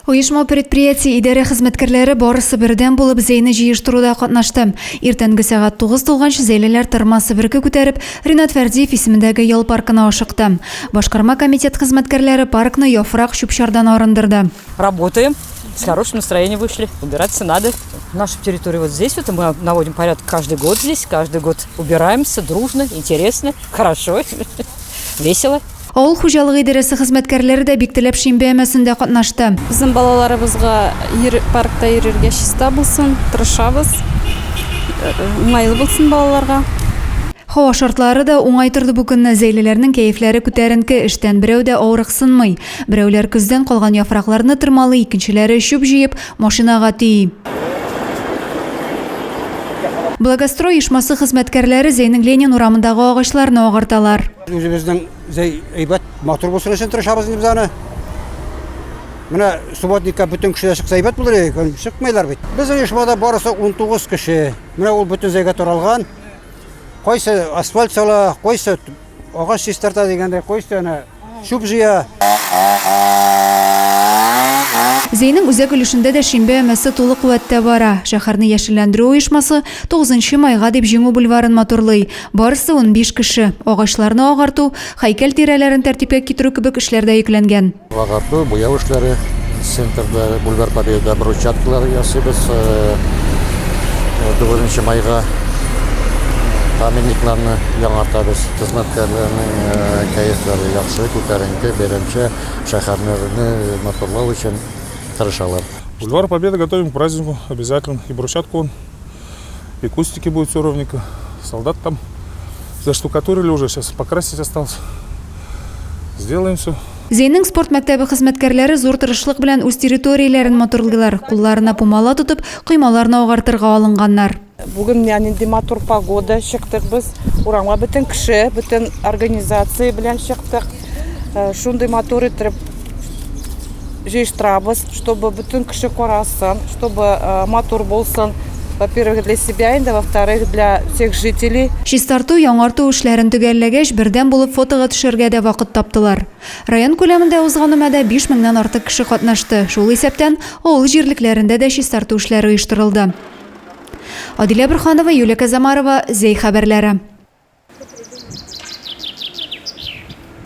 Оешма предприятие идарә хезмәткәрләре барысы бердән булып зәйне җыештыруда катнашты. Иртәнге сәгать 9 тулганчы зәйлеләр тормасы берке күтәреп Ринат Фәрдиев исемендәге ял паркына ашыкты. Башкарма комитет хезмәткәрләре паркны яфрак чүп-чардан арындырды. Работаем, с хорошим настроением вышли, убираться надо. Наша территория вот здесь, вот мы наводим порядок каждый год здесь, каждый год убираемся дружно, интересно, хорошо, весело. Авыл хуҗалыгы идарәсе хезмәткәрләре дә бик теләп шимбә әмәсендә катнашты. Безнең балаларыбызга паркта йөрергә чиста булсын, тырышабыз. Уңайлы булсын балаларга. Һава шартлары да уңай торды бу көнне. Зәйлеләрнең кәефләре күтәренке, эштән берәү дә авырыксынмый. Берәүләр көздән калган яфракларны тырмалый, икенчеләре чүп җыеп машинага тии. Благострой оешмасы хезмәткәрләре Зәйнең Ленин урамындагы агачларны агарталар. Үзебезнең зәй әйбәт матур булсын өчен тырышабыз инде без аны. Менә субботникка бөтен кешеләр чыкса әйбәт булыр иде, чыкмайлар бит. Безнең оешмада барысы 19 кеше. Менә ул бөтен зәйгә таралган. Кайсы асфальт сала, кайсы агач чистарта дигәндә, кайсы аны чүп җыя. Зәйнең үзәк өлешендә дә шимбә әмәсе тулы куәттә бара. Шәһәрне яшелләндерү оешмасы 9 майга дип җиңү бульварын матурлый. Барысы 15 кеше. Агачларны агарту, һәйкәл тирәләрен тәртипкә китерү кебек эшләрдә йөкләнгән. Агарту, буяу эшләре, центрда бульвар Победа брусчаткалар ясыйбыз. 9 майга памятникларны яңартабыз. Хезмәткәрләрнең кәефләре яхшы, күтәренке, беренче шәһәрне матурлау өчен тырышалар. Бульвар Победы готовим к празднику обязательно. И брусчатку, и кустики будут с уровника. Солдат там заштукатурили уже, сейчас покрасить осталось. Сделаем все. Зәйнең спорт мәктәбе хезмәткәрләре зур тырышлык белән үз территорияләрен матурлыйлар. Кулларына пумала тотып, кыймаларны агартырга алынганнар. Бүген нинди матур погода, чыктык без. Урамга бөтен кеше, бөтен организация белән чыктык. Шундый матур итеп җыештырабыз, чтобы бөтен кеше карасын, чтобы матур булсын. Во-первых, для себя, и во-вторых, для всех жителей. Чистарту, яңарту эшләрен төгәлләгәч, бердән булып фотога төшәргә дә вакыт таптылар. Район күләмендә узган өмәдә 5000-нән артык кеше катнашты. Шул исәптән авыл җирлекләрендә дә чистарту эшләре оештырылды. Адилә Бирханова, Юлия Казамарова, Зәй хәбәрләре.